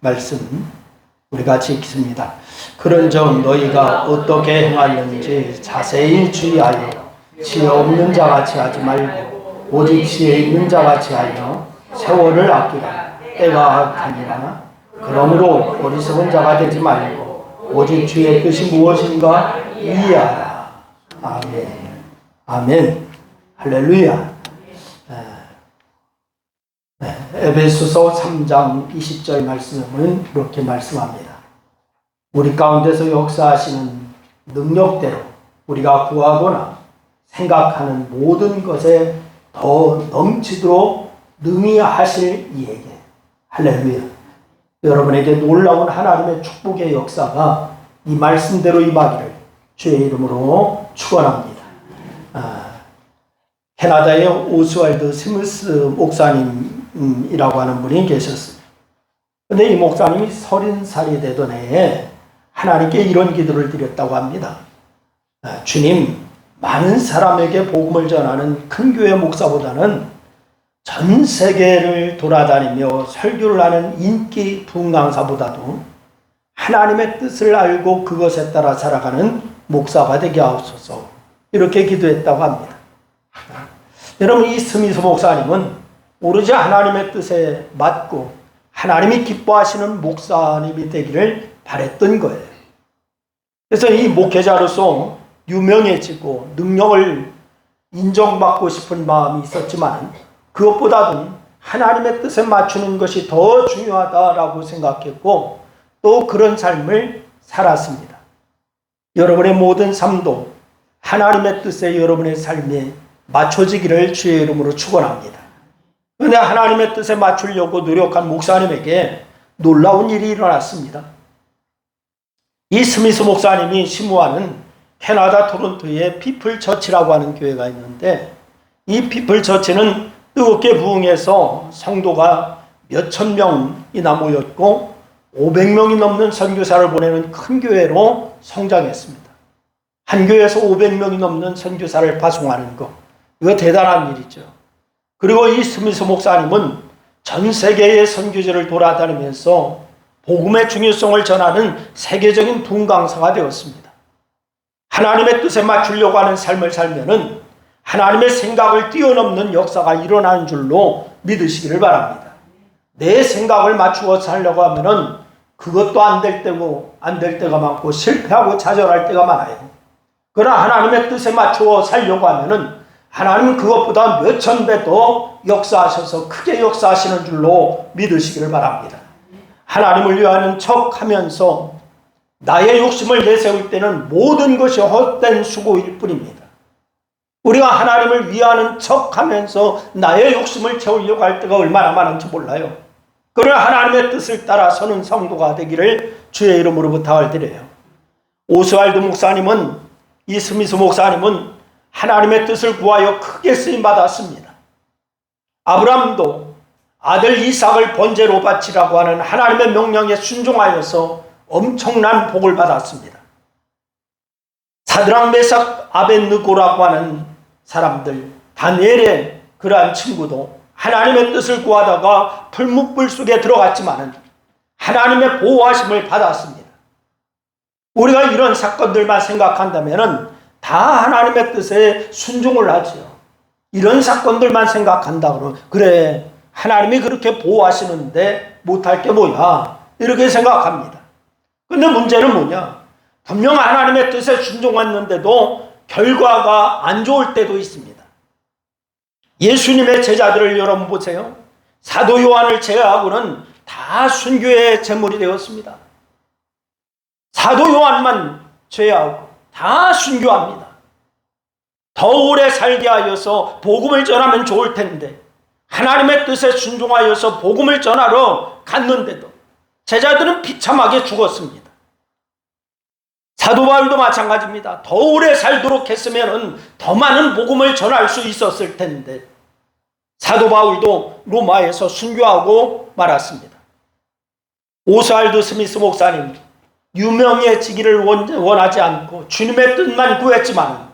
말씀 우리 같이 읽습니다. 그런즉 너희가 어떻게 행하는지 자세히 주의하여 지혜 없는 자같이 하지 말고 오직 지혜 있는 자같이 하여 세월을 아끼라. 때가 악하니라. 그러므로 어리석은 자가 되지 말고 오직 주의 뜻이 무엇인가 이해하라. 아멘. 아멘. 할렐루야. 에베소서 3장 20절 말씀은 이렇게 말씀합니다. 우리 가운데서 역사하시는 능력대로 우리가 구하거나 생각하는 모든 것에 더 넘치도록 능히 하실 이에게. 할렐루야. 여러분에게 놀라운 하나님의 축복의 역사가 이 말씀대로 임하기를 주의 이름으로 축원합니다. 캐나다의 오스왈드 스미스 목사님이라고 하는 분이 계셨습니다. 그런데 이 목사님이 30살이 되던 해에 하나님께 이런 기도를 드렸다고 합니다. 주님, 많은 사람에게 복음을 전하는 큰 교회 목사보다는 전 세계를 돌아다니며 설교를 하는 인기 부흥강사보다도 하나님의 뜻을 알고 그것에 따라 살아가는 목사가 되게 하옵소서. 이렇게 기도했다고 합니다. 여러분, 이 스미스 목사님은 오로지 하나님의 뜻에 맞고 하나님이 기뻐하시는 목사님이 되기를 바랬던 거예요. 그래서 이 목회자로서 유명해지고 능력을 인정받고 싶은 마음이 있었지만 그것보다도 하나님의 뜻에 맞추는 것이 더 중요하다라고 생각했고 또 그런 삶을 살았습니다. 여러분의 모든 삶도 하나님의 뜻에 여러분의 삶에 맞춰지기를 주의 이름으로 축원합니다. 그런데 하나님의 뜻에 맞추려고 노력한 목사님에게 놀라운 일이 일어났습니다. 이 스미스 목사님이 심우하는 캐나다 토론토의 피플 처치라고 하는 교회가 있는데 이 피플 처치는 뜨겁게 부흥해서 성도가 몇천 명이나 모였고 500명이 넘는 선교사를 보내는 큰 교회로 성장했습니다. 한 교회에서 500명이 넘는 선교사를 파송하는 것, 이거 대단한 일이죠. 그리고 이 스미스 목사님은 전 세계의 선교지를 돌아다니면서 복음의 중요성을 전하는 세계적인 부흥강사가 되었습니다. 하나님의 뜻에 맞추려고 하는 삶을 살면은 하나님의 생각을 뛰어넘는 역사가 일어나는 줄로 믿으시기를 바랍니다. 내 생각을 맞추어 살려고 하면은 그것도 안 될 때고 안 될 때가 많고 실패하고 좌절할 때가 많아요. 그러나 하나님의 뜻에 맞추어 살려고 하면은 하나님은 그것보다 몇천 배 더 역사하셔서 크게 역사하시는 줄로 믿으시기를 바랍니다. 하나님을 위하는 척 하면서 나의 욕심을 내세울 때는 모든 것이 헛된 수고일 뿐입니다. 우리가 하나님을 위하는 척 하면서 나의 욕심을 채우려고 할 때가 얼마나 많은지 몰라요. 그러나 하나님의 뜻을 따라 서는 성도가 되기를 주의 이름으로 부탁을 드려요. 오스왈드 목사님은, 이 스미스 목사님은 하나님의 뜻을 구하여 크게 쓰임받았습니다. 아브라함도 아들 이삭을 번제로 바치라고 하는 하나님의 명령에 순종하여서 엄청난 복을 받았습니다. 사드락 메삭 아벳느고라고 하는 사람들, 다니엘의 그러한 친구도 하나님의 뜻을 구하다가 풀무불 속에 들어갔지만 하나님의 보호하심을 받았습니다. 우리가 이런 사건들만 생각한다면 다 하나님의 뜻에 순종을 하죠. 이런 사건들만 생각한다 그러면 그래, 하나님이 그렇게 보호하시는데 못할 게 뭐야, 이렇게 생각합니다. 근데 문제는 뭐냐? 분명 하나님의 뜻에 순종했는데도 결과가 안 좋을 때도 있습니다. 예수님의 제자들을 여러분 보세요. 사도 요한을 제외하고는 다 순교의 제물이 되었습니다. 사도 요한만 제외하고 다 순교합니다. 더 오래 살게 하여서 복음을 전하면 좋을 텐데 하나님의 뜻에 순종하여서 복음을 전하러 갔는데도 제자들은 비참하게 죽었습니다. 사도 바울도 마찬가지입니다. 더 오래 살도록 했으면 더 많은 복음을 전할 수 있었을 텐데 사도 바울도 로마에서 순교하고 말았습니다. 오스왈드 스미스 목사님, 유명해지기를 원하지 않고 주님의 뜻만 구했지만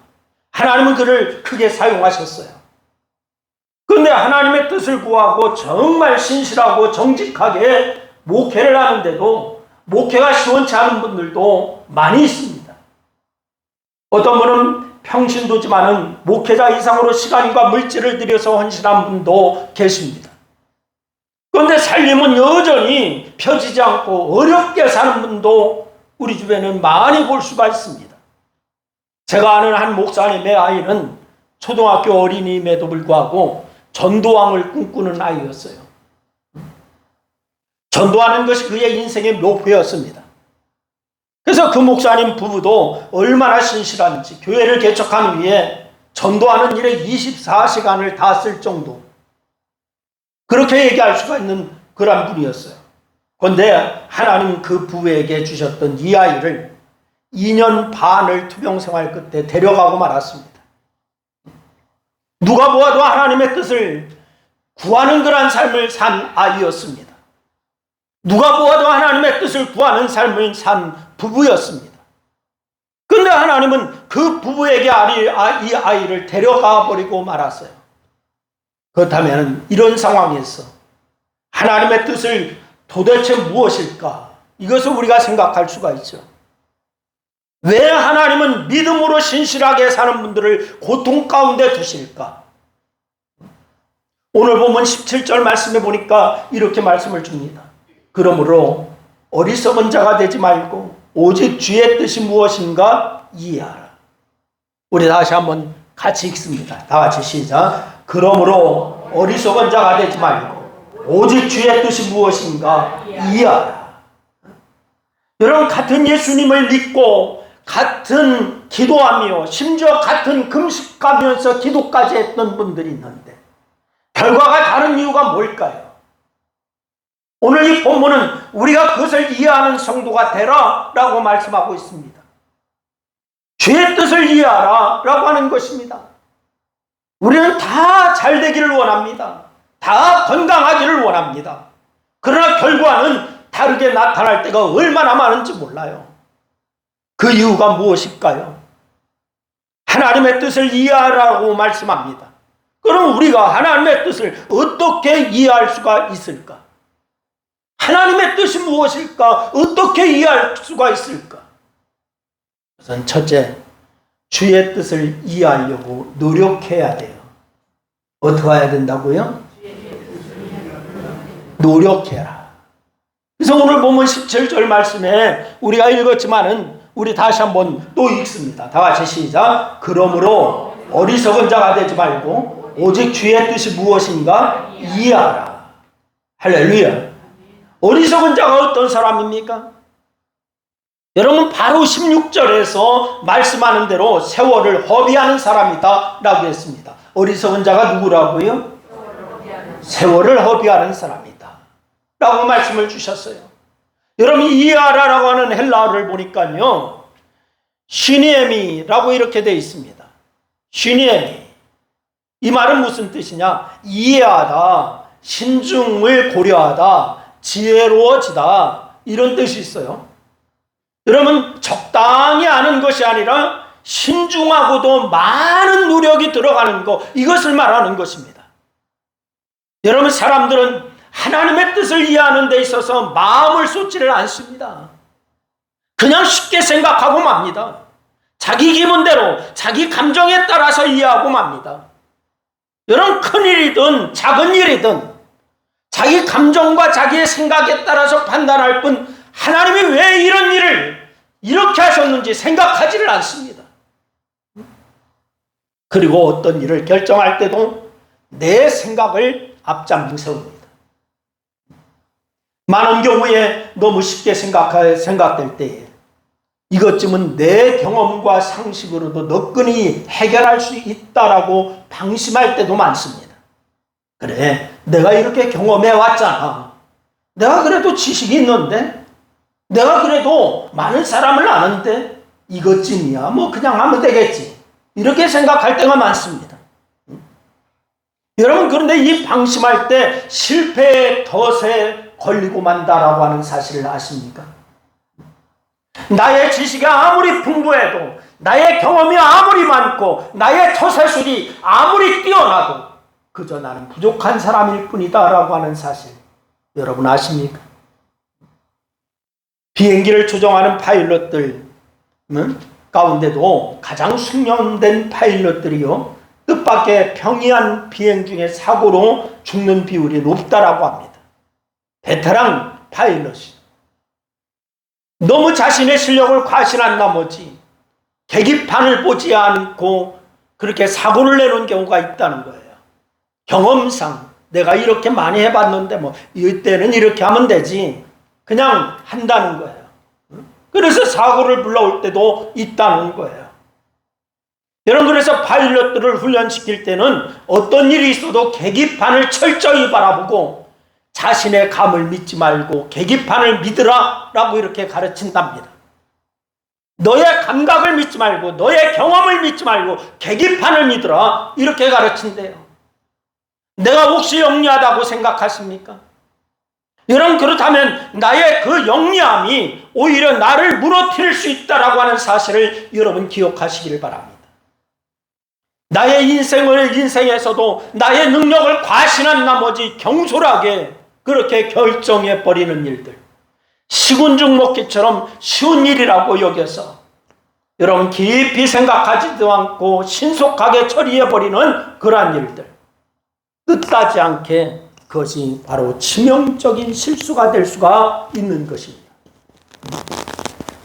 하나님은 그를 크게 사용하셨어요. 그런데 하나님의 뜻을 구하고 정말 신실하고 정직하게 목회를 하는데도 목회가 시원치 않은 분들도 많이 있습니다. 어떤 분은 평신도지만은 목회자 이상으로 시간과 물질을 들여서 헌신한 분도 계십니다. 그런데 삶은 여전히 펴지지 않고 어렵게 사는 분도 우리 주변에는 많이 볼 수가 있습니다. 제가 아는 한 목사님의 아이는 초등학교 어린이임에도 불구하고 전도왕을 꿈꾸는 아이였어요. 전도하는 것이 그의 인생의 목표였습니다. 그래서 그 목사님 부부도 얼마나 신실한지 교회를 개척한 후에 전도하는 일에 24시간을 다 쓸 정도, 그렇게 얘기할 수가 있는 그런 분이었어요. 그런데 하나님 그 부부에게 주셨던 이 아이를 2년 반을 투병생활 끝에 데려가고 말았습니다. 누가 보아도 하나님의 뜻을 구하는 그런 삶을 산 아이였습니다. 누가 보아도 하나님의 뜻을 구하는 삶을 산 부부였습니다. 그런데 하나님은 그 부부에게 이 아이를 데려가 버리고 말았어요. 그렇다면 이런 상황에서 하나님의 뜻을 도대체 무엇일까? 이것을 우리가 생각할 수가 있죠. 왜 하나님은 믿음으로 신실하게 사는 분들을 고통 가운데 두실까? 오늘 보면 17절 말씀에 보니까 이렇게 말씀을 줍니다. 그러므로 어리석은 자가 되지 말고 오직 주의 뜻이 무엇인가 이해하라. 우리 다시 한번 같이 읽습니다. 다 같이 시작. 그러므로 어리석은 자가 되지 말고 오직 주의 뜻이 무엇인가 이해하라. 여러분, 같은 예수님을 믿고 같은 기도하며 심지어 같은 금식하면서 기도까지 했던 분들이 있는데 결과가 다른 이유가 뭘까요? 오늘 이 본문은 우리가 그것을 이해하는 성도가 되라 라고 말씀하고 있습니다. 주의 뜻을 이해하라 라고 하는 것입니다. 우리는 다 잘 되기를 원합니다. 다 건강하기를 원합니다. 그러나 결과는 다르게 나타날 때가 얼마나 많은지 몰라요. 그 이유가 무엇일까요? 하나님의 뜻을 이해하라고 말씀합니다. 그럼 우리가 하나님의 뜻을 어떻게 이해할 수가 있을까? 하나님의 뜻이 무엇일까? 어떻게 이해할 수가 있을까? 우선 첫째, 주의 뜻을 이해하려고 노력해야 돼요. 어떻게 해야 된다고요? 노력해라. 그래서 오늘 보면 17절 말씀에 우리가 읽었지만은 우리 다시 한번 또 읽습니다. 다 같이 시작. 그러므로 어리석은 자가 되지 말고 오직 주의 뜻이 무엇인가 이해하라. 할렐루야. 어리석은 자가 어떤 사람입니까? 여러분, 바로 16절에서 말씀하는 대로 세월을 허비하는 사람이다 라고 했습니다. 어리석은 자가 누구라고요? 세월을 허비하는 사람이다 라고 말씀을 주셨어요. 여러분, 이해하라라고 하는 헬라어를 보니까요, 시니에미라고 이렇게 되어 있습니다. 시니에미. 이 말은 무슨 뜻이냐? 이해하다, 신중을 고려하다, 지혜로워지다, 이런 뜻이 있어요. 여러분, 적당히 아는 것이 아니라 신중하고도 많은 노력이 들어가는 것, 이것을 말하는 것입니다. 여러분, 사람들은 하나님의 뜻을 이해하는 데 있어서 마음을 쏟지를 않습니다. 그냥 쉽게 생각하고 맙니다. 자기 기분대로, 자기 감정에 따라서 이해하고 맙니다. 여러분, 큰 일이든 작은 일이든 자기 감정과 자기의 생각에 따라서 판단할 뿐 하나님이 왜 이런 일을 이렇게 하셨는지 생각하지를 않습니다. 그리고 어떤 일을 결정할 때도 내 생각을 앞장서 세웁니다. 많은 경우에 너무 쉽게 생각될 때에 이것쯤은 내 경험과 상식으로도 너끈히 해결할 수 있다라고 방심할 때도 많습니다. 그래, 내가 이렇게 경험해 왔잖아. 내가 그래도 지식이 있는데, 내가 그래도 많은 사람을 아는데 이것쯤이야 뭐 그냥 하면 되겠지, 이렇게 생각할 때가 많습니다. 여러분, 그런데 이 방심할 때 실패의 덫에 걸리고 만다라고 하는 사실을 아십니까? 나의 지식이 아무리 풍부해도, 나의 경험이 아무리 많고, 나의 처세술이 아무리 뛰어나도 그저 나는 부족한 사람일 뿐이다 라고 하는 사실, 여러분 아십니까? 비행기를 조종하는 파일럿들 가운데도 가장 숙련된 파일럿들이요, 뜻밖의 평이한 비행 중에 사고로 죽는 비율이 높다라고 합니다. 베테랑 파일럿이 너무 자신의 실력을 과신한 나머지 계기판을 보지 않고 그렇게 사고를 내는 경우가 있다는 거예요. 경험상 내가 이렇게 많이 해봤는데 이때는 이렇게 하면 되지, 그냥 한다는 거예요. 그래서 사고를 불러올 때도 있다는 거예요. 여러분, 그래서 파일럿들을 훈련시킬 때는 어떤 일이 있어도 계기판을 철저히 바라보고 자신의 감을 믿지 말고 계기판을 믿으라 라고 이렇게 가르친답니다. 너의 감각을 믿지 말고 너의 경험을 믿지 말고 계기판을 믿으라, 이렇게 가르친대요. 내가 혹시 영리하다고 생각하십니까? 여러분, 그렇다면 나의 그 영리함이 오히려 나를 무너뜨릴 수 있다라고 하는 사실을 여러분 기억하시길 바랍니다. 나의 인생에서도 나의 능력을 과신한 나머지 경솔하게 그렇게 결정해버리는 일들, 시군죽 먹기처럼 쉬운 일이라고 여겨서 여러분 깊이 생각하지도 않고 신속하게 처리해버리는 그러한 일들, 뜻하지 않게 그것이 바로 치명적인 실수가 될 수가 있는 것입니다.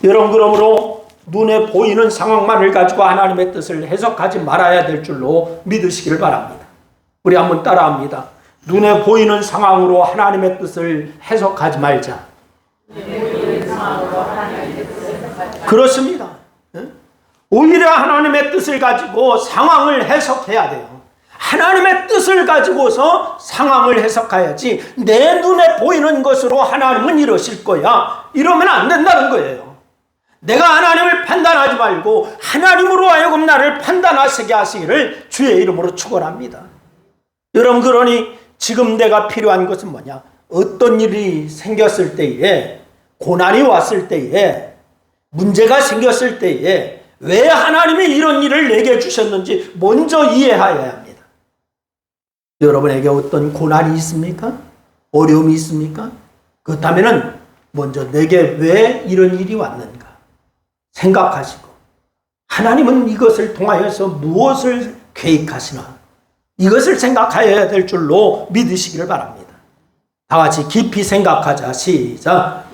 여러분, 그러므로 눈에 보이는 상황만을 가지고 하나님의 뜻을 해석하지 말아야 될 줄로 믿으시기를 바랍니다. 우리 한번 따라합니다. 눈에 보이는 상황으로 하나님의 뜻을 해석하지 말자. 그렇습니다. 오히려 하나님의 뜻을 가지고 상황을 해석해야 돼요. 하나님의 뜻을 가지고서 상황을 해석해야지, 내 눈에 보이는 것으로 하나님은 이러실 거야, 이러면 안 된다는 거예요. 내가 하나님을 판단하지 말고 하나님으로 하여금 나를 판단하시게 하시기를 주의 이름으로 축원합니다. 여러분, 그러니 지금 내가 필요한 것은 뭐냐? 어떤 일이 생겼을 때에, 고난이 왔을 때에, 문제가 생겼을 때에 왜 하나님이 이런 일을 내게 주셨는지 먼저 이해해야 합니다. 여러분에게 어떤 고난이 있습니까? 어려움이 있습니까? 그렇다면 먼저 내게 왜 이런 일이 왔는가 생각하시고, 하나님은 이것을 통하여서 무엇을 계획하시나, 이것을 생각해야 될 줄로 믿으시기를 바랍니다. 다 같이 깊이 생각하자. 시작.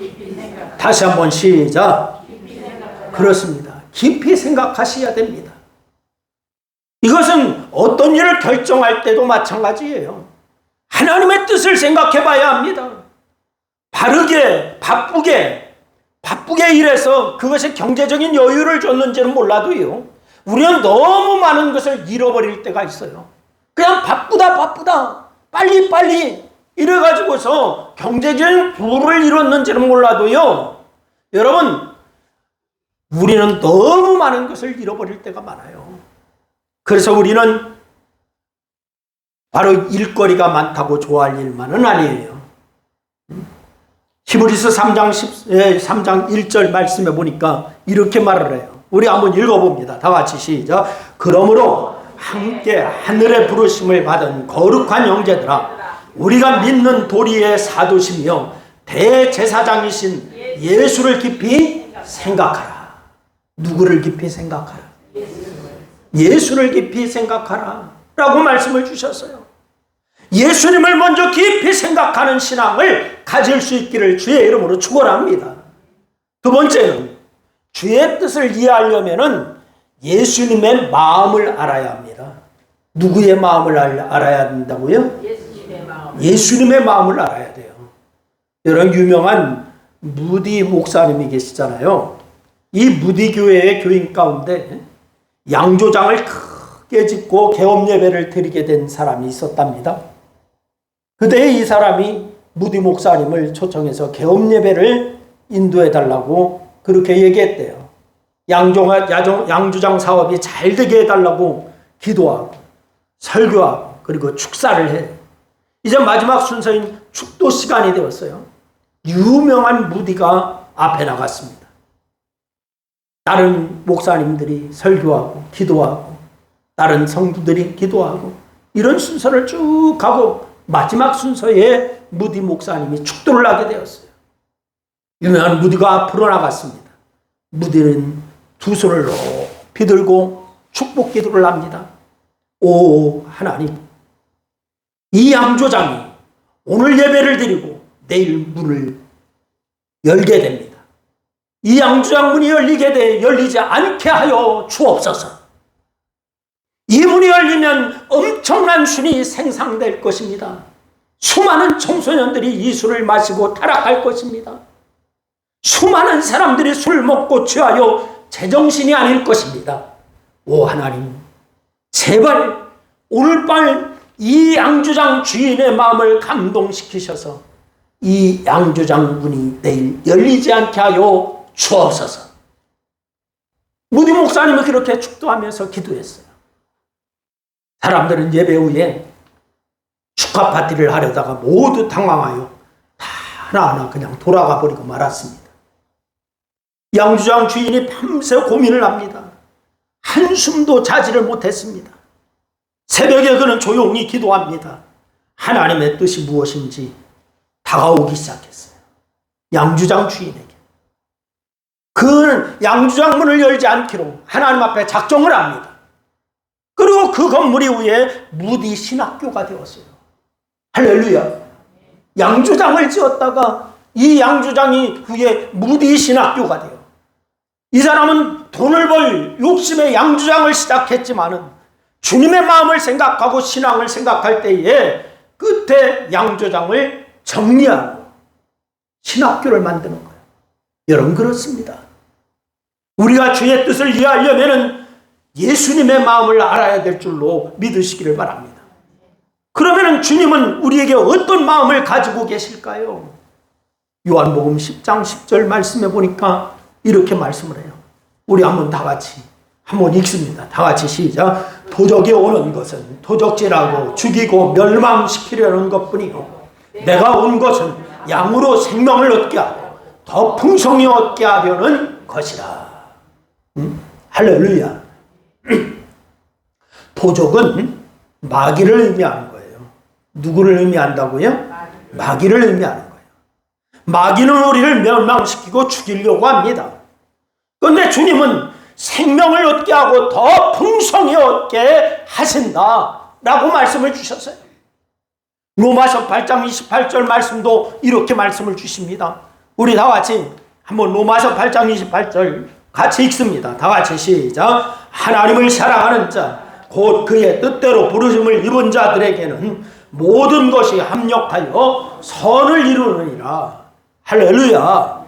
다시 한번 시작. 그렇습니다. 깊이 생각하셔야 됩니다. 이것은 어떤 일을 결정할 때도 마찬가지예요. 하나님의 뜻을 생각해 봐야 합니다. 바르게, 바쁘게 일해서 그것이 경제적인 여유를 줬는지는 몰라도요, 우리는 너무 많은 것을 잃어버릴 때가 있어요. 그냥 바쁘다 빨리 이래가지고서 경제적인 부를 이뤘는지는 몰라도요, 여러분, 우리는 너무 많은 것을 잃어버릴 때가 많아요. 그래서 우리는 바로 일거리가 많다고 좋아할 일만은 아니에요. 히브리서 3장 1절 말씀에 보니까 이렇게 말을 해요. 우리 한번 읽어봅니다. 다 같이 시작. 그러므로 함께 하늘의 부르심을 받은 거룩한 형제들아, 우리가 믿는 도리의 사도시며 대제사장이신 예수를 깊이 생각하라. 누구를 깊이 생각하라? 예수를 깊이 생각하라 라고 말씀을 주셨어요. 예수님을 먼저 깊이 생각하는 신앙을 가질 수 있기를 주의 이름으로 축원합니다. 두 번째는 주의 뜻을 이해하려면 예수님의 마음을 알아야 합니다. 누구의 마음을 알아야 한다고요? 예수님의 마음을 알아야 돼요. 여러분, 유명한 무디 목사님이 계시잖아요. 이 무디 교회의 교인 가운데 양조장을 크게 짓고 개업 예배를 드리게 된 사람이 있었답니다. 그때 이 사람이 무디 목사님을 초청해서 개업 예배를 인도해 달라고 그렇게 얘기했대요. 양조장 사업이 잘 되게 해달라고 기도하고 설교하고 그리고 축사를 해. 이제 마지막 순서인 축도 시간이 되었어요. 유명한 무디가 앞에 나갔습니다. 다른 목사님들이 설교하고 기도하고 다른 성도들이 기도하고 이런 순서를 쭉 가고 마지막 순서에 무디 목사님이 축도를 하게 되었어요. 유명한 무디가 앞으로 나갔습니다. 무디는 두 손을 높이 들고 축복 기도를 합니다. 오 하나님, 이 양조장이 오늘 예배를 드리고 내일 문을 열게 됩니다. 이 양조장 문이 열리지 않게 하여 주옵소서. 이 문이 열리면 엄청난 순이 생성될 것입니다. 수많은 청소년들이 이 술을 마시고 타락할 것입니다. 수많은 사람들이 술 먹고 취하여 제정신이 아닐 것입니다. 오 하나님, 제발 오늘 밤 이 양조장 주인의 마음을 감동시키셔서 이 양조장 문이 내일 열리지 않게 하여 주옵소서. 무디 목사님은 그렇게 축도하면서 기도했어요. 사람들은 예배 후에 축하 파티를 하려다가 모두 당황하여 다 하나하나 그냥 돌아가 버리고 말았습니다. 양조장 주인이 밤새 고민을 합니다. 한숨도 자지를 못했습니다. 새벽에 그는 조용히 기도합니다. 하나님의 뜻이 무엇인지 다가오기 시작했어요. 양조장 주인에게. 그는 양조장 문을 열지 않기로 하나님 앞에 작정을 합니다. 그리고 그 건물 이후에 무디 신학교가 되었어요. 할렐루야. 양조장을 지었다가 이 양조장이 후에 무디 신학교가 돼요. 이 사람은 돈을 벌 욕심에 양조장을 시작했지만은 주님의 마음을 생각하고 신앙을 생각할 때에 끝에 양조장을 정리하고 신학교를 만드는 거예요. 여러분 그렇습니다. 우리가 주의 뜻을 이해하려면 예수님의 마음을 알아야 될 줄로 믿으시기를 바랍니다. 그러면 주님은 우리에게 어떤 마음을 가지고 계실까요? 요한복음 10장 10절 말씀해 보니까 이렇게 말씀을 해요. 우리 한번 다 같이 한번 읽습니다. 다 같이 시작. 도적이 오는 것은 도적질하고 죽이고 멸망시키려는 것뿐이요 내가 온 것은 양으로 생명을 얻게 하고 더 풍성히 얻게 하려는 것이라. 할렐루야. 도적은 마귀를 의미하는 거예요. 누구를 의미한다고요? 마귀를 의미하는 거예요. 마귀는 우리를 멸망시키고 죽이려고 합니다. 그런데 주님은 생명을 얻게 하고 더 풍성히 얻게 하신다라고 말씀을 주셨어요. 로마서 8장 28절 말씀도 이렇게 말씀을 주십니다. 우리 다 같이 한번 로마서 8장 28절 같이 읽습니다. 다 같이 시작. 하나님을 사랑하는 자 곧 그의 뜻대로 부르심을 입은 자들에게는 모든 것이 합력하여 선을 이루느니라. 할렐루야.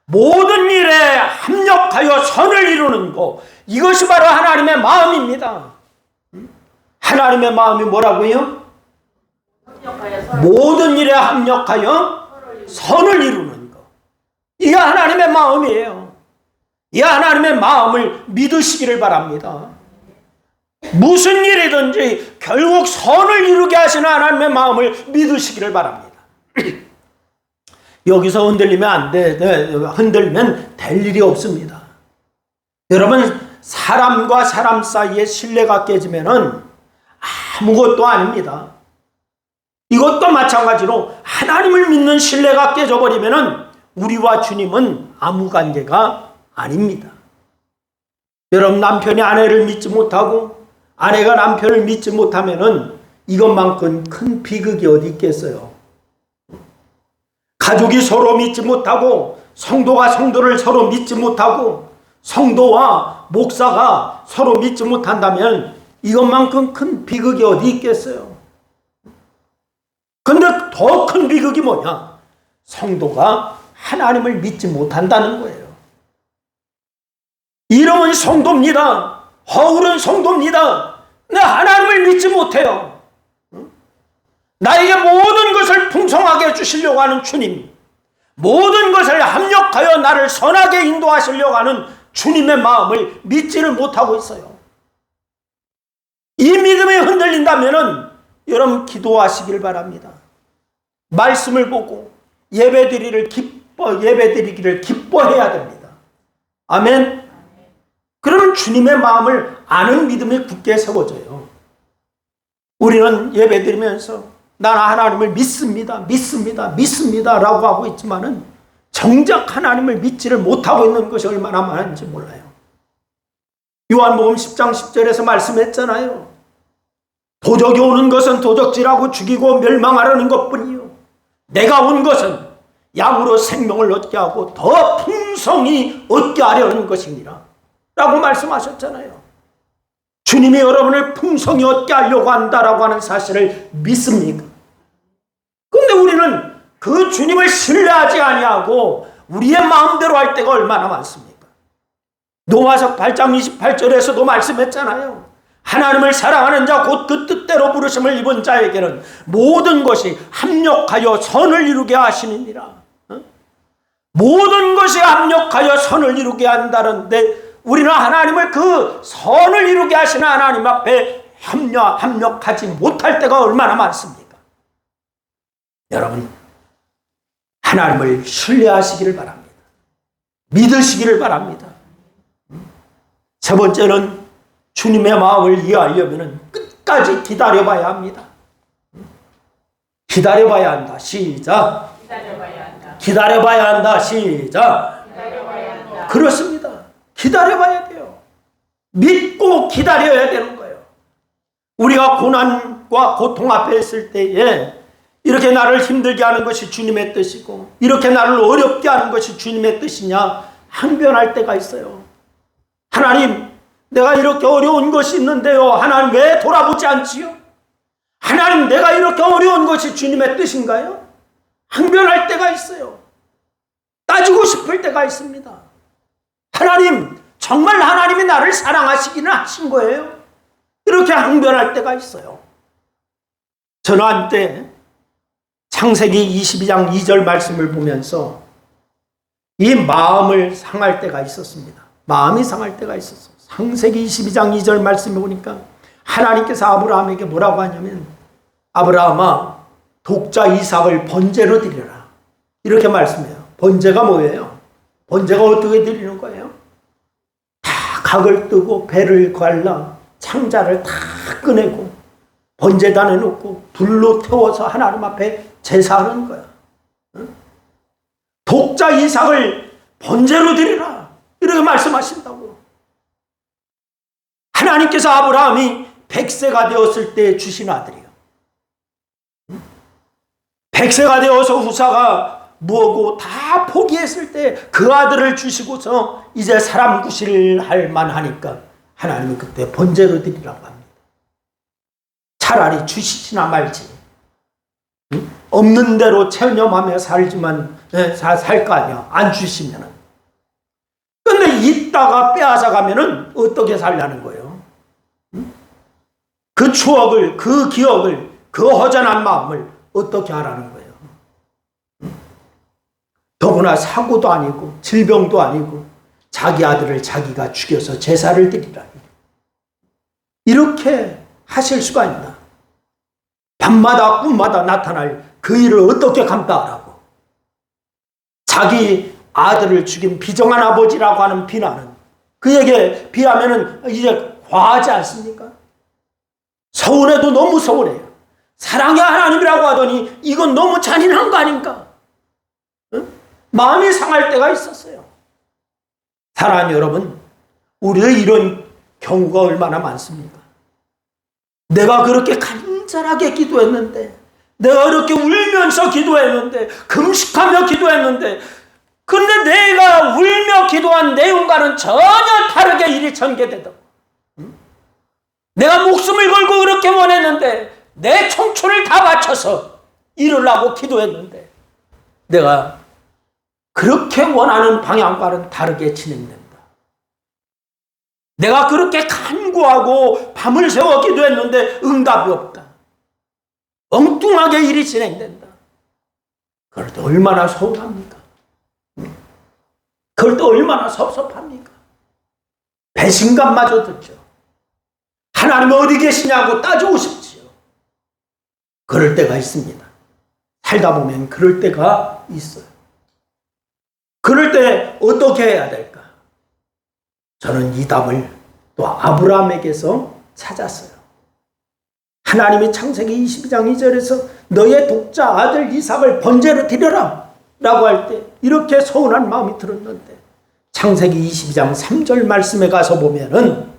모든 일에 합력하여 선을 이루는 것, 이것이 바로 하나님의 마음입니다. 하나님의 마음이 뭐라고요? 모든 일에 합력하여 선을 이루는 것. 이게 하나님의 마음이에요. 이 하나님의 마음을 믿으시기를 바랍니다. 무슨 일이든지 결국 선을 이루게 하시는 하나님의 마음을 믿으시기를 바랍니다. 여기서 흔들리면 안 돼. 흔들면 될 일이 없습니다. 여러분, 사람과 사람 사이에 신뢰가 깨지면은 아무것도 아닙니다. 이것도 마찬가지로 하나님을 믿는 신뢰가 깨져버리면은 우리와 주님은 아무 관계가 아닙니다. 여러분, 남편이 아내를 믿지 못하고 아내가 남편을 믿지 못하면은 이것만큼 큰 비극이 어디 있겠어요? 가족이 서로 믿지 못하고 성도가 성도를 서로 믿지 못하고 성도와 목사가 서로 믿지 못한다면 이것만큼 큰 비극이 어디 있겠어요? 근데 더 큰 비극이 뭐냐? 성도가 하나님을 믿지 못한다는 거예요. 이름은 성도입니다. 허울은 성도입니다. 근데 하나님을 믿지 못해요. 나에게 모든 것을 풍성하게 해주시려고 하는 주님, 모든 것을 합력하여 나를 선하게 인도하시려고 하는 주님의 마음을 믿지를 못하고 있어요. 이 믿음이 흔들린다면 여러분 기도하시길 바랍니다. 말씀을 보고 예배드리기를 기뻐해야 됩니다. 아멘. 그러면 주님의 마음을 아는 믿음이 굳게 세워져요. 우리는 예배드리면서 나는 하나님을 믿습니다 라고 하고 있지만은 정작 하나님을 믿지를 못하고 있는 것이 얼마나 많은지 몰라요. 요한복음 10장 10절에서 말씀했잖아요. 도적이 오는 것은 도적질하고 죽이고 멸망하려는 것뿐이요, 내가 온 것은 양으로 생명을 얻게 하고 더 풍성히 얻게 하려는 것입니다 라고 말씀하셨잖아요. 주님이 여러분을 풍성히 얻게 하려고 한다라고 하는 사실을 믿습니까? 그런데 우리는 그 주님을 신뢰하지 아니하고 우리의 마음대로 할 때가 얼마나 많습니까? 노아서 8장 28절에서도 말씀했잖아요. 하나님을 사랑하는 자 곧 그 뜻대로 부르심을 입은 자에게는 모든 것이 합력하여 선을 이루게 하시느니라. 모든 것이 합력하여 선을 이루게 한다는데 우리는 하나님을 그 선을 이루게 하시는 하나님 앞에 합력하지 못할 때가 얼마나 많습니까? 여러분, 하나님을 신뢰하시기를 바랍니다. 믿으시기를 바랍니다. 세 번째는 주님의 마음을 이해하려면 끝까지 기다려봐야 합니다. 기다려봐야 한다. 시작. 기다려봐야 한다. 기다려봐야 한다. 시작. 기다려봐야 한다. 그렇습니다. 기다려봐야 돼요. 믿고 기다려야 되는 거예요. 우리가 고난과 고통 앞에 있을 때에 이렇게 나를 힘들게 하는 것이 주님의 뜻이고 이렇게 나를 어렵게 하는 것이 주님의 뜻이냐 항변할 때가 있어요. 하나님, 내가 이렇게 어려운 것이 있는데요, 하나님 왜 돌아보지 않지요? 하나님, 내가 이렇게 어려운 것이 주님의 뜻인가요? 항변할 때가 있어요. 따지고 싶을 때가 있습니다. 하나님, 정말 하나님이 나를 사랑하시기는 하신 거예요? 이렇게 항변할 때가 있어요. 저는 한때 창세기 22장 2절 말씀을 보면서 이 마음을 상할 때가 있었습니다. 마음이 상할 때가 있었어요. 창세기 22장 2절 말씀을 보니까 하나님께서 아브라함에게 뭐라고 하냐면, 아브라함아, 독자 이삭을 번제로 드리라, 이렇게 말씀해요. 번제가 뭐예요? 번제가 어떻게 드리는 거예요? 다 각을 뜨고 배를 갈라 창자를 다 꺼내고 번제단에 놓고 불로 태워서 하나님 앞에 제사하는 거야. 독자 이삭을 번제로 드리라, 이렇게 말씀하신다고. 하나님께서 아브라함이 100세가 되었을 때 주신 아들이에요. 100세가 되어서 후사가 뭐고 다 포기했을 때 그 아들을 주시고서 이제 사람 구실을 할 만하니까 하나님은 그때 번제로 드리라고 합니다. 차라리 주시지나 말지. 없는 대로 체념하며 살지만 살 거 아니야, 안 주시면은. 근데 있다가 빼앗아 가면은 어떻게 살라는 거예요? 그 추억을, 그 기억을, 그 허전한 마음을 어떻게 하라는 거예요? 더구나 사고도 아니고 질병도 아니고 자기 아들을 자기가 죽여서 제사를 드리라, 이렇게 하실 수가 있나? 밤마다 꿈마다 나타날 그 일을 어떻게 감당하라고? 자기 아들을 죽인 비정한 아버지라고 하는 비난은 그에게 비하면 이제 과하지 않습니까? 서운해도 너무 서운해요. 사랑의 하나님이라고 하더니 이건 너무 잔인한 거 아닌가? 응? 마음이 상할 때가 있었어요. 사랑하는 여러분, 우리의 이런 경우가 얼마나 많습니까? 내가 그렇게 간절하게 기도했는데, 내가 이렇게 울면서 기도했는데, 금식하며 기도했는데, 근데 내가 울며 기도한 내용과는 전혀 다르게 일이 전개되더라고. 내가 목숨을 걸고 그렇게 원했는데, 내 청춘을 다 바쳐서 이루려고 기도했는데, 내가 그렇게 원하는 방향과는 다르게 진행된다. 내가 그렇게 간구하고 밤을 새워 기도했는데 응답이 없다. 엉뚱하게 일이 진행된다. 그럴 때 얼마나 서운합니까? 그럴 때 얼마나 섭섭합니까? 배신감마저 듣죠. 하나님 어디 계시냐고 따지고 싶지요. 그럴 때가 있습니다. 살다 보면 그럴 때가 있어요. 그럴 때 어떻게 해야 될까? 저는 이 답을 또 아브라함에게서 찾았어요. 하나님이 창세기 22장 2절에서 너의 독자 아들 이삭을 번제로 드려라, 라고 할 때 이렇게 서운한 마음이 들었는데 창세기 22장 3절 말씀에 가서 보면은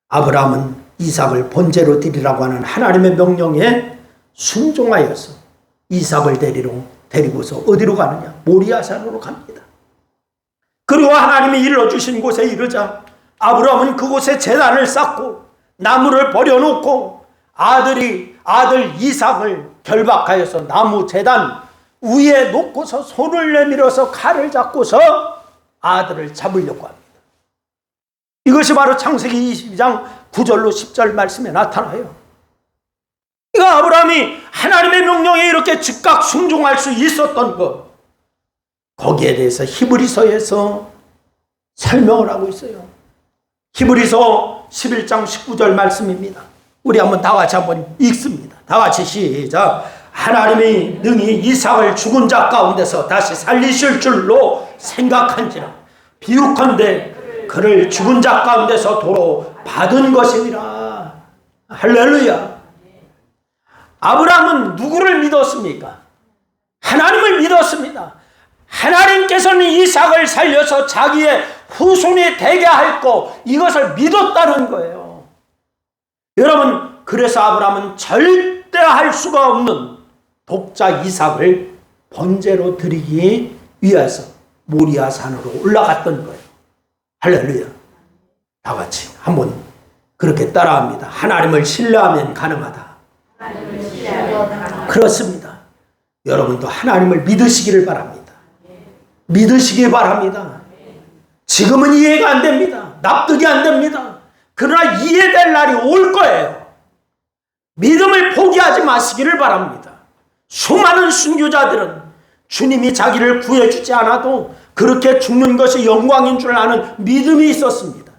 아브라함은 이삭을 번제로 드리라고 하는 하나님의 명령에 순종하여서 이삭을 데리고서 어디로 가느냐? 모리아산으로 갑니다. 그리고 하나님이 일러주신 곳에 이르자 아브라함은 그곳에 제단을 쌓고 나무를 버려놓고 아들 이삭을 결박하여서 나무 제단 위에 놓고서 손을 내밀어서 칼을 잡고서 아들을 잡으려고 합니다. 이것이 바로 창세기 22장 9절로 10절 말씀에 나타나요. 이거 아브라함이 하나님의 명령에 이렇게 즉각 순종할 수 있었던 것, 거기에 대해서 히브리서에서 설명을 하고 있어요. 히브리서 11장 19절 말씀입니다. 우리 다 같이 한번 읽습니다. 다 같이 시작. 하나님이 능히 이삭을 죽은 자 가운데서 다시 살리실 줄로 생각한지라 비유컨대 그를 죽은 자 가운데서 도로 받은 것이니라. 할렐루야. 아브라함은 누구를 믿었습니까? 하나님을 믿었습니다. 하나님께서는 이삭을 살려서 자기의 후손이 되게 할 것, 이것을 믿었다는 거예요. 여러분, 그래서 아브라함은 절대 할 수가 없는 독자 이삭을 번제로 드리기 위해서 모리아산으로 올라갔던 거예요. 할렐루야. 다 같이 한번 그렇게 따라합니다. 하나님을 신뢰하면 가능하다. 그렇습니다. 여러분도 하나님을 믿으시기를 바랍니다. 믿으시기 바랍니다. 지금은 이해가 안 됩니다. 납득이 안 됩니다. 그러나 이해될 날이 올 거예요. 믿음을 포기하지 마시기를 바랍니다. 수많은 순교자들은 주님이 자기를 구해주지 않아도 그렇게 죽는 것이 영광인 줄 아는 믿음이 있었습니다.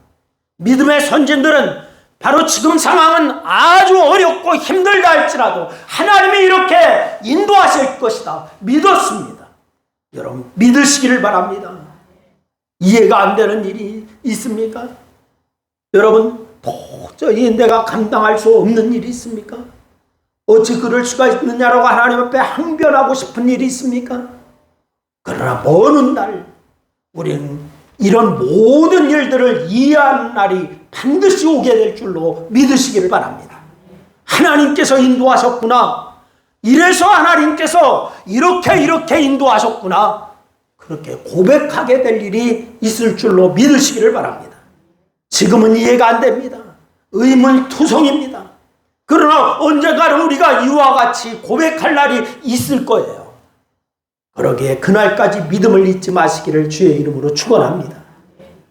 믿음의 선진들은 바로 지금 상황은 아주 어렵고 힘들다 할지라도 하나님이 이렇게 인도하실 것이다 믿었습니다. 여러분, 믿으시기를 바랍니다. 이해가 안 되는 일이 있습니까? 여러분, 도저히 내가 감당할 수 없는 일이 있습니까? 어찌 그럴 수가 있느냐라고 하나님 앞에 항변하고 싶은 일이 있습니까? 그러나 먼 훗날 우리는 이런 모든 일들을 이해하는 날이 반드시 오게 될 줄로 믿으시기를 바랍니다. 하나님께서 인도하셨구나. 이래서 하나님께서 이렇게 인도하셨구나. 그렇게 고백하게 될 일이 있을 줄로 믿으시기를 바랍니다. 지금은 이해가 안 됩니다. 의문투성입니다. 그러나 언젠가는 우리가 이와 같이 고백할 날이 있을 거예요. 그러기에 그날까지 믿음을 잊지 마시기를 주의 이름으로 축원합니다.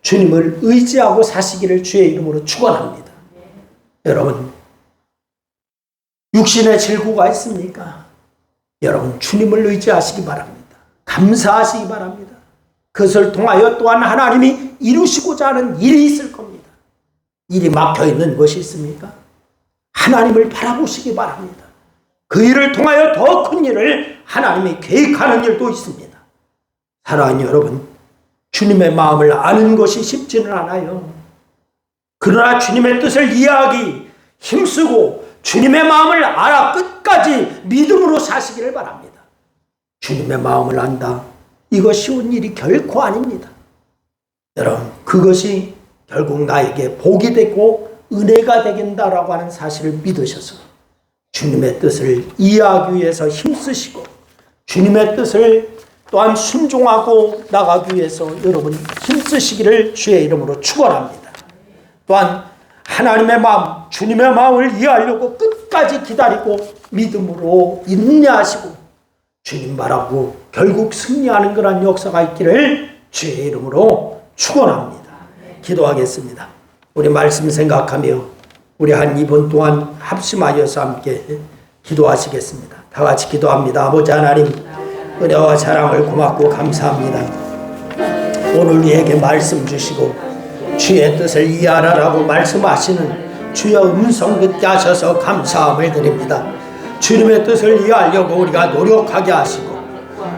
주님을 의지하고 사시기를 주의 이름으로 축원합니다. 여러분, 육신의 질고가 있습니까? 여러분, 주님을 의지하시기 바랍니다. 감사하시기 바랍니다. 그것을 통하여 또한 하나님이 이루시고자 하는 일이 있을 겁니다. 일이 막혀있는 것이 있습니까? 하나님을 바라보시기 바랍니다. 그 일을 통하여 더 큰 일을 하나님이 계획하는 일도 있습니다. 사랑하는 여러분, 주님의 마음을 아는 것이 쉽지는 않아요. 그러나 주님의 뜻을 이해하기 힘쓰고 주님의 마음을 알아 끝까지 믿음으로 사시기를 바랍니다. 주님의 마음을 안다. 이거 쉬운 일이 결코 아닙니다. 여러분, 그것이 결국 나에게 복이 되고 은혜가 되긴다라고 하는 사실을 믿으셔서 주님의 뜻을 이해하기 위해서 힘쓰시고 주님의 뜻을 또한 순종하고 나가기 위해서 여러분 힘쓰시기를 주의 이름으로 축원합니다. 또한 하나님의 마음, 주님의 마음을 이해하려고 끝까지 기다리고 믿음으로 인내하시고 주님 바라고 결국 승리하는 그런 역사가 있기를 주의 이름으로 축원합니다. 기도하겠습니다. 우리 말씀 생각하며 우리 한 2분 동안 합심하여서 함께 기도하시겠습니다. 다 같이 기도합니다. 아버지 하나님, 은혜와 사랑을 고맙고 감사합니다. 오늘 우리에게 말씀 주시고 주의 뜻을 이해하라고 말씀하시는 주의 음성 듣게 하셔서 감사함을 드립니다. 주님의 뜻을 이해하려고 우리가 노력하게 하시고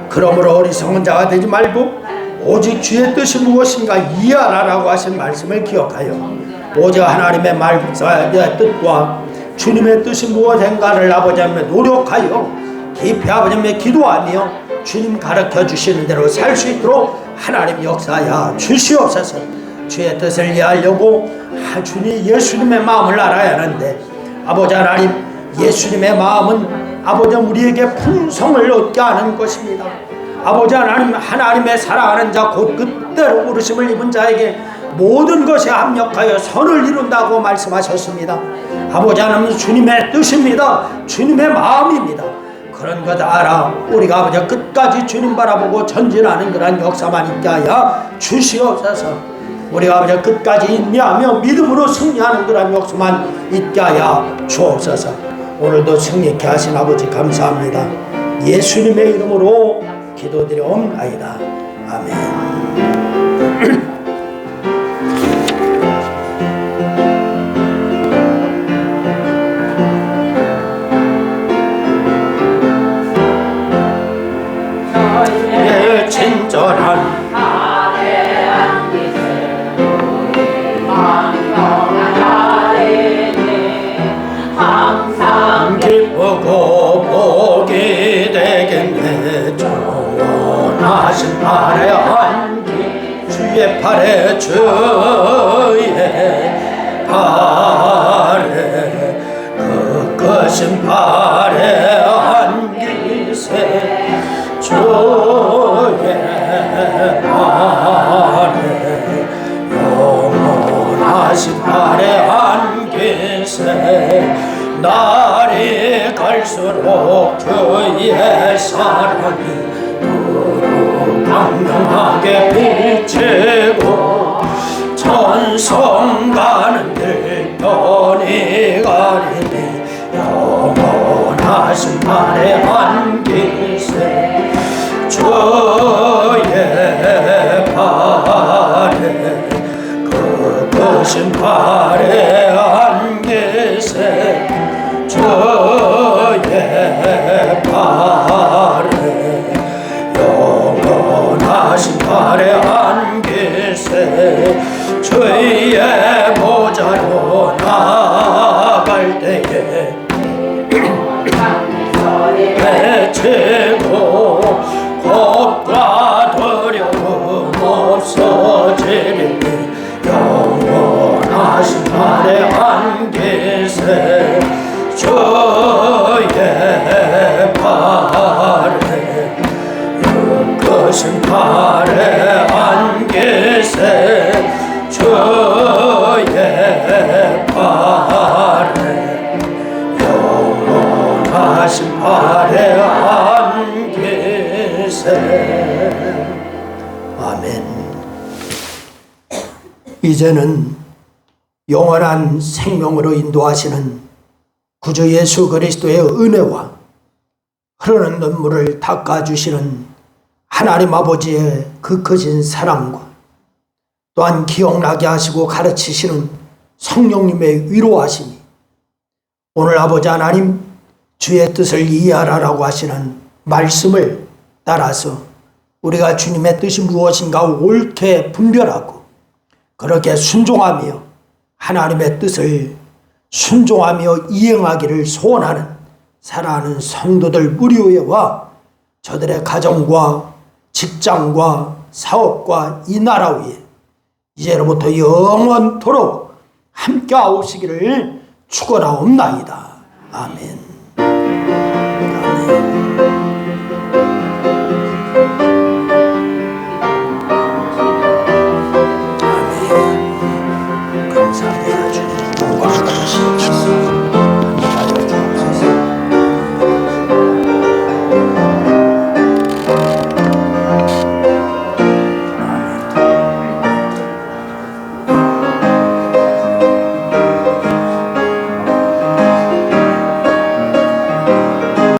그러므로 어리석은 자가 되지 말고 오직 주의 뜻이 무엇인가 이해하라고 하신 말씀을 기억하여 오직 하나님의 말씀의 뜻과 주님의 뜻이 무엇인가를 아버지 앞에 노력하여 깊이 아버지 앞에 기도하며 주님 가르쳐 주시는 대로 살 수 있도록 하나님 역사하여 주시옵소서. 주의 뜻을 이해하려고 주님 예수님의 마음을 알아야 하는데 아버지 하나님, 예수님의 마음은 아버지 우리에게 풍성을 얻게 하는 것입니다. 아버지 하나님, 하나님의 사랑하는 자 곧 그때로 부르심을 입은 자에게 모든 것에 합력하여 선을 이룬다고 말씀하셨습니다. 아버지 하나님, 주님의 뜻입니다. 주님의 마음입니다. 그런 것 알아 우리가 아버지 끝까지 주님 바라보고 전진하는 그런 역사만 있게 하여 주시옵소서. 우리가 아버지 끝까지 인내하며 믿음으로 승리하는 그런 역사만 있게 하여 주옵소서. 오늘도 승리케 하신 아버지 감사합니다. 예수님의 이름으로 기도드려옵나이다. 아멘. 친절한 아래한 기세 황명한 아래네 항상 기쁘고 복이 되겠네. 정원하신 팔에 안기 주의 팔에 주의 팔에 그 크신 팔에 안기세 주의 팔에 영원하신 팔에 안기세 날이 갈수록 주의 사랑이 더욱 강력하게 비치고 천성 가는 길 편히 가리니 영원하신 팔에 안기세 주의 팔에 그 크신 팔에 안기세 주의 팔에 영원하신 팔에 안기세 주의 보좌로 나갈 때에 외치고 겁과 두려움 없어지리니 영원하신 팔에 안기세 주의 팔에 크신 팔에 안기세 주의 팔에 영원하신 팔에 안기세. 아멘. 이제는 영원한 생명으로 인도하시는 구주 예수 그리스도의 은혜와 흐르는 눈물을 닦아주시는 하나님 아버지의 그 크신 사랑과 또한 기억나게 하시고 가르치시는 성령님의 위로하심이 오늘 아버지 하나님 주의 뜻을 이해하라고 하시는 말씀을 따라서 우리가 주님의 뜻이 무엇인가 옳게 분별하고 그렇게 순종하며 하나님의 뜻을 순종하며 이행하기를 소원하는 사랑하는 성도들 무리와 저들의 가정과 직장과 사업과 이 나라 위에 이제로부터 영원토록 함께하시기를 축원하옵나이다. 아멘. 아멘. 감사합니다. 주님.